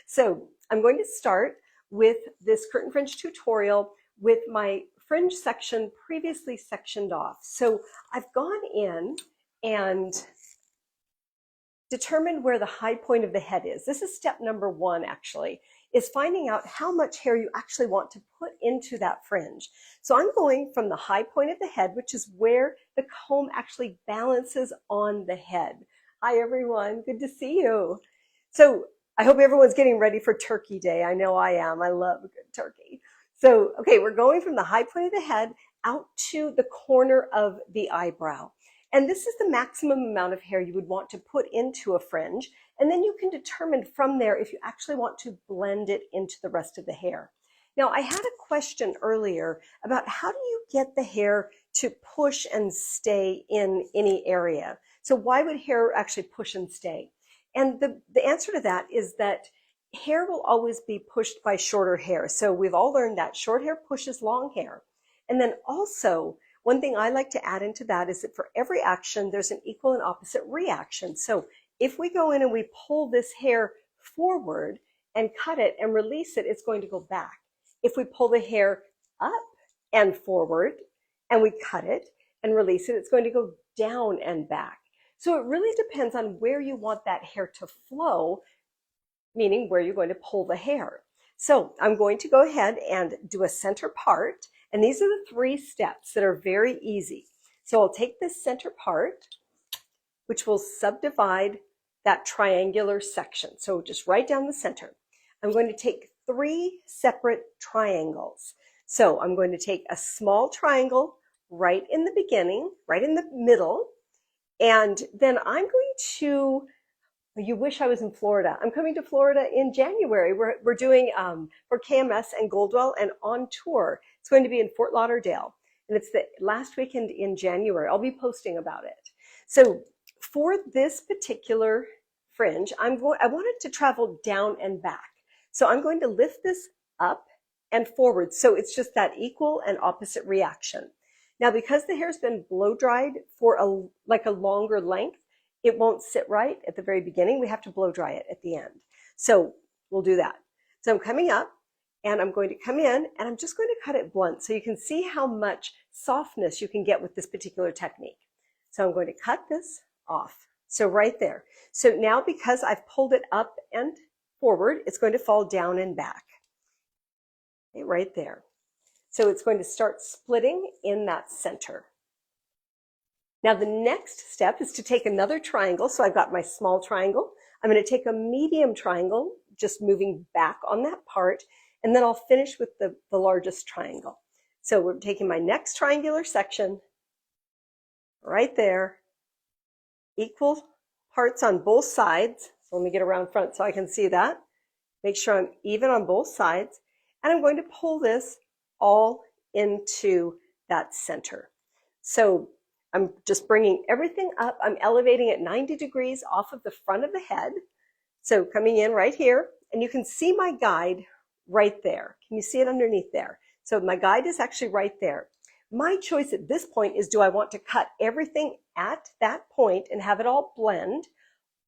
So I'm going to start with this curtain fringe tutorial with my fringe section previously sectioned off. So I've gone in and determined where the high point of the head is. This is step number one, actually, is finding out how much hair you actually want to put into that fringe. So I'm going from the high point of the head, which is where the comb actually balances on the head. Hi, everyone. Good to see you. So I hope everyone's getting ready for Turkey Day. I know I am. I love a good turkey. So, okay, we're going from the high point of the head out to the corner of the eyebrow. And this is the maximum amount of hair you would want to put into a fringe. And then you can determine from there if you actually want to blend it into the rest of the hair. Now, I had a question earlier about how do you get the hair to push and stay in any area? So why would hair actually push and stay? And the answer to that is that hair will always be pushed by shorter hair. So we've all learned that short hair pushes long hair. And then also, one thing I like to add into that is that for every action, there's an equal and opposite reaction. So if we go in and we pull this hair forward and cut it and release it, it's going to go back. If we pull the hair up and forward and we cut it and release it, it's going to go down and back. So it really depends on where you want that hair to flow, meaning where you're going to pull the hair. So I'm going to go ahead and do a center part. And these are the 3 steps that are very easy. So I'll take this center part, which will subdivide that triangular section. So just right down the center. I'm going to take 3 separate triangles. So I'm going to take a small triangle right in the beginning, right in the middle. And then I'm going to, you wish I was in Florida. I'm coming to Florida in January. We're doing for KMS and Goldwell and on tour. It's going to be in Fort Lauderdale, and it's the last weekend in January. I'll be posting about it. So for this particular fringe, I wanted to travel down and back. So I'm going to lift this up and forward. So it's just that equal and opposite reaction. Now, because the hair's been blow dried for a longer length, it won't sit right at the very beginning. We have to blow dry it at the end. So we'll do that. So I'm coming up and I'm going to come in and I'm just going to cut it blunt so you can see how much softness you can get with this particular technique. So I'm going to cut this off. So right there. So now because I've pulled it up and forward, it's going to fall down and back. Okay, right there. So it's going to start splitting in that center. Now the next step is to take another triangle. So I've got my small triangle. I'm going to take a medium triangle, just moving back on that part, and then I'll finish with the largest triangle. So we're taking my next triangular section right there, equal parts on both sides. So let me get around front so I can see that. Make sure I'm even on both sides. And I'm going to pull this all into that center. So I'm just bringing everything up. I'm elevating it 90 degrees off of the front of the head. So coming in right here, and you can see my guide right there. Can you see it underneath there? So my guide is actually right there. My choice at this point is, do I want to cut everything at that point and have it all blend,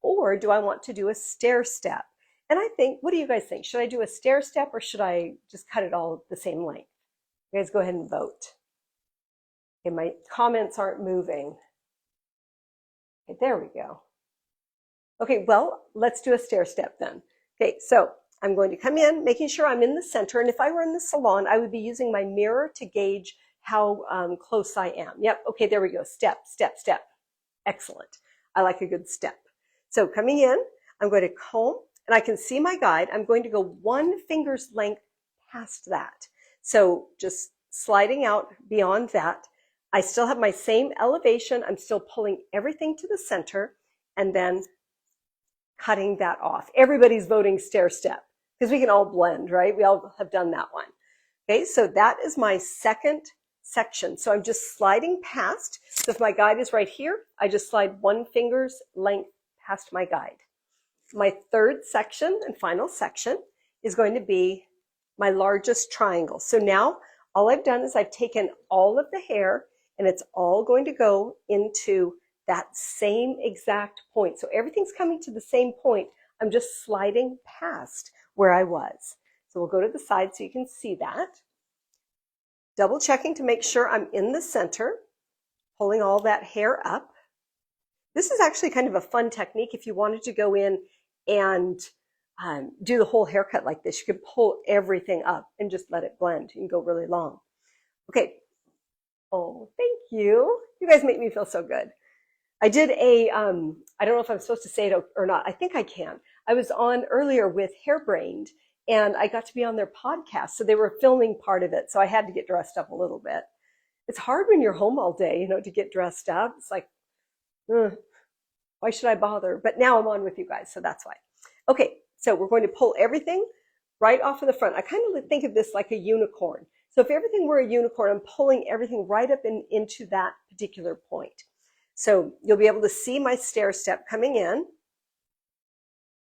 or do I want to do a stair step? And I think, what do you guys think? Should I do a stair step or should I just cut it all the same length? You guys go ahead and vote. Okay, my comments aren't moving. Okay, there we go. Okay, well, let's do a stair step then. Okay, so I'm going to come in, making sure I'm in the center. And if I were in the salon, I would be using my mirror to gauge how close I am. Yep, okay, there we go. Step, step, step. Excellent. I like a good step. So coming in, I'm going to comb, and I can see my guide. I'm going to go 1 finger's length past that. So just sliding out beyond that. I still have my same elevation. I'm still pulling everything to the center and then cutting that off. Everybody's voting stair step because we can all blend, right? We all have done that one. Okay, so that is my second section. So I'm just sliding past. So if my guide is right here, I just slide 1 finger's length past my guide. My third section and final section is going to be my largest triangle. So now all I've done is I've taken all of the hair and it's all going to go into that same exact point. So everything's coming to the same point. I'm just sliding past where I was. So we'll go to the side so you can see that. Double checking to make sure I'm in the center, pulling all that hair up. This is actually kind of a fun technique if you wanted to go in and do the whole haircut like this. You could pull everything up and just let it blend. You can go really long. Okay. Oh, thank you. You guys make me feel so good. I did a, I don't know if I'm supposed to say it or not. I think I can. I was on earlier with Hairbrained, and I got to be on their podcast. So they were filming part of it. So I had to get dressed up a little bit. It's hard when you're home all day, you know, to get dressed up. It's like, why should I bother? But now I'm on with you guys, so that's why. Okay, so we're going to pull everything right off of the front. I kind of think of this like a unicorn. So if everything were a unicorn, I'm pulling everything right up into that particular point. So you'll be able to see my stair step coming in.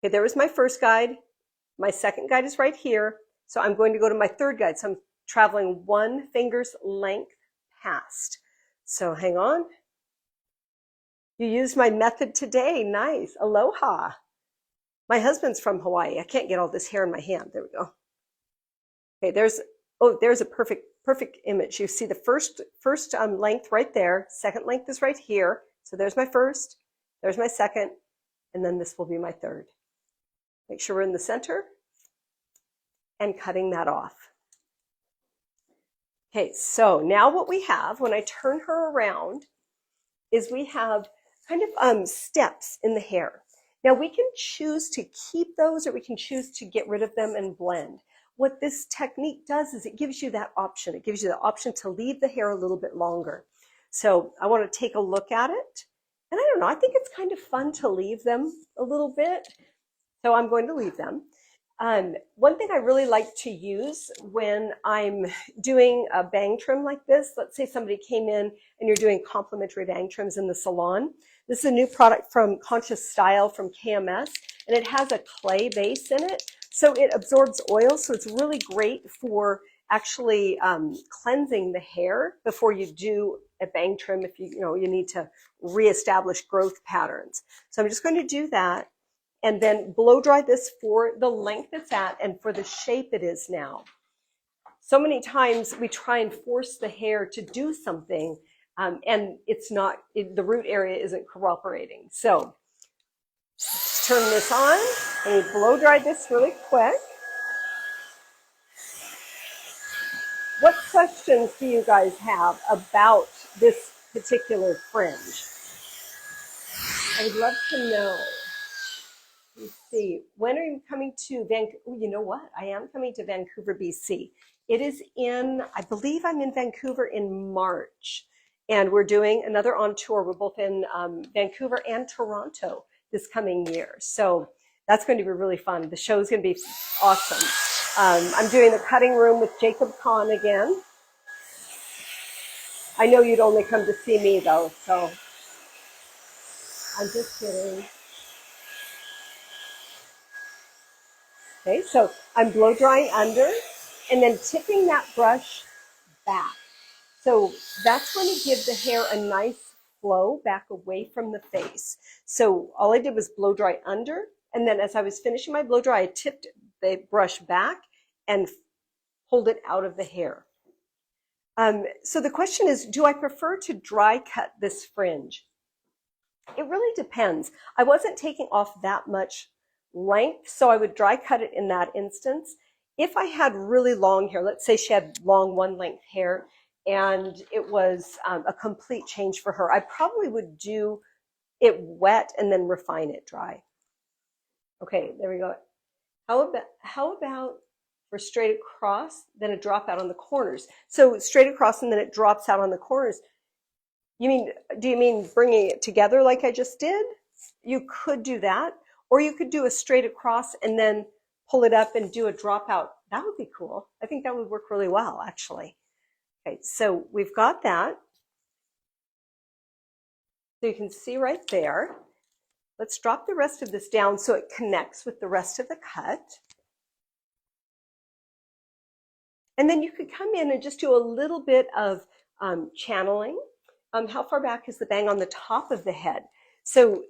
Okay, there was my first guide. My second guide is right here. So I'm going to go to my third guide. So I'm traveling 1 finger's length past. So hang on. You used my method today. Nice. Aloha. My husband's from Hawaii. I can't get all this hair in my hand. There we go. Okay, there's a perfect image. You see the first length right there. Second length is right here. So there's my first, there's my second, and then this will be my third. Make sure we're in the center and cutting that off. Okay, so now what we have when I turn her around is we have kind of steps in the hair. Now we can choose to keep those or we can choose to get rid of them and blend. What this technique does is it gives you that option. It gives you the option to leave the hair a little bit longer. So I want to take a look at it. And I don't know, I think it's kind of fun to leave them a little bit. So I'm going to leave them. One thing I really like to use when I'm doing a bang trim like this, let's say somebody came in and you're doing complimentary bang trims in the salon. This is a new product from Conscious Style from KMS, and it has a clay base in it. So it absorbs oil, so it's really great for actually cleansing the hair before you do a bang trim if you need to reestablish growth patterns. So I'm just going to do that. And then blow dry this for the length it's at and for the shape it is now. So many times we try and force the hair to do something and it's not, the root area isn't cooperating. So just turn this on and blow dry this really quick. What questions do you guys have about this particular fringe? I would love to know. Let's see, when are you coming to Vancouver? Oh, you know what? I am coming to Vancouver, BC. It is I believe I'm in Vancouver in March. And we're doing another on tour. We're both in Vancouver and Toronto this coming year. So that's going to be really fun. The show's going to be awesome. I'm doing the cutting room with Jacob Kahn again. I know you'd only come to see me though, so I'm just kidding. Okay, so I'm blow drying under and then tipping that brush back. So that's going to give the hair a nice flow back away from the face. So all I did was blow dry under, and then as I was finishing my blow dry, I tipped the brush back and pulled it out of the hair. So the question is, do I prefer to dry cut this fringe? It really depends. I wasn't taking off that much length, so I would dry cut it in that instance. If I had really long hair, let's say she had long one length hair and it was a complete change for her, I probably would do it wet and then refine it dry. Okay, there we go. How about for straight across, then a drop out on the corners? So straight across and then it drops out on the corners. Do you mean bringing it together like I just did? You could do that. Or you could do a straight across and then pull it up and do a dropout. That would be cool. I think that would work really well, actually. Okay, so we've got that. So you can see right there. Let's drop the rest of this down so it connects with the rest of the cut. And then you could come in and just do a little bit of channeling. How far back is the bang on the top of the head? So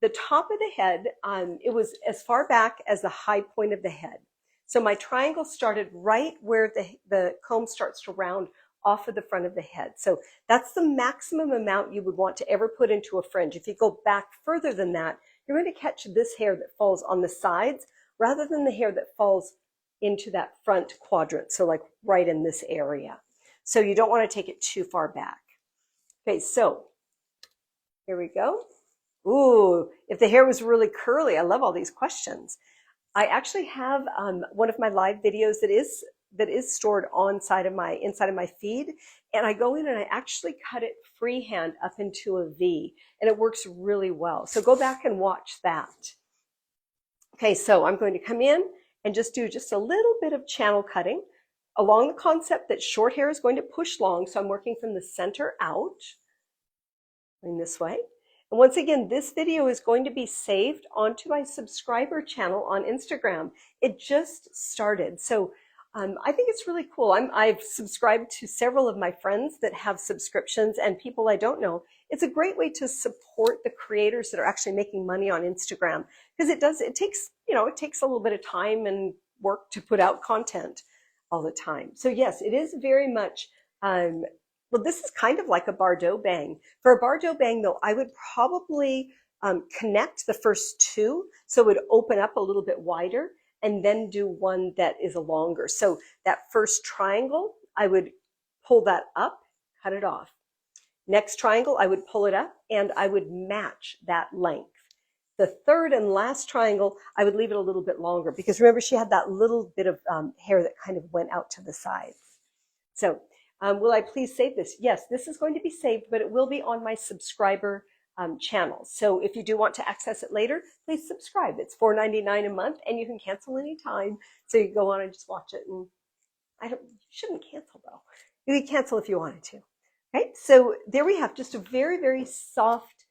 the top of the head, it was as far back as the high point of the head. So my triangle started right where the comb starts to round off of the front of the head. So that's the maximum amount you would want to ever put into a fringe. If you go back further than that, you're going to catch this hair that falls on the sides rather than the hair that falls into that front quadrant. So like right in this area. So you don't want to take it too far back. Okay, so here we go. Ooh, if the hair was really curly, I love all these questions. I actually have one of my live videos that is stored inside of my feed, and I go in and I actually cut it freehand up into a V, and it works really well. So go back and watch that. Okay, so I'm going to come in and just do just a little bit of channel cutting along the concept that short hair is going to push long. So I'm working from the center out, going this way. And once again, this video is going to be saved onto my subscriber channel on Instagram. It just started. So I think it's really cool. I've subscribed to several of my friends that have subscriptions and people I don't know. It's a great way to support the creators that are actually making money on Instagram, because it takes a little bit of time and work to put out content all the time. So yes, it is very much, well, this is kind of like a Bardot bang. For a Bardot bang, though, I would probably connect the first two so it would open up a little bit wider, and then do one that is longer. So that first triangle, I would pull that up, cut it off. Next triangle, I would pull it up, and I would match that length. The third and last triangle, I would leave it a little bit longer, because remember, she had that little bit of hair that kind of went out to the sides. So will I please save this? Yes, this is going to be saved, but it will be on my subscriber channel. So if you do want to access it later, please subscribe. It's $4.99 a month, and you can cancel anytime. So you can go on and just watch it. And you shouldn't cancel though. You can cancel if you wanted to. Okay, so there we have just a very, very soft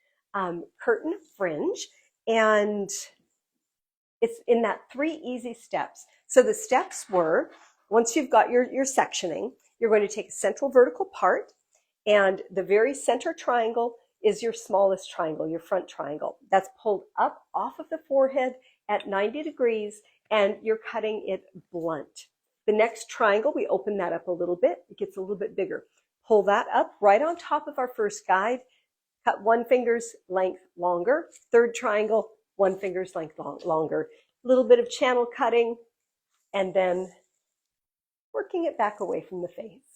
curtain fringe, and it's in that 3 easy steps. So the steps were, once you've got your sectioning, you're going to take a central vertical part, and the very center triangle is your smallest triangle, your front triangle. That's pulled up off of the forehead at 90 degrees, and you're cutting it blunt. The next triangle, we open that up a little bit. It gets a little bit bigger. Pull that up right on top of our first guide. Cut 1 finger's length longer. Third triangle, 1 finger's length longer. A little bit of channel cutting, and then working it back away from the face.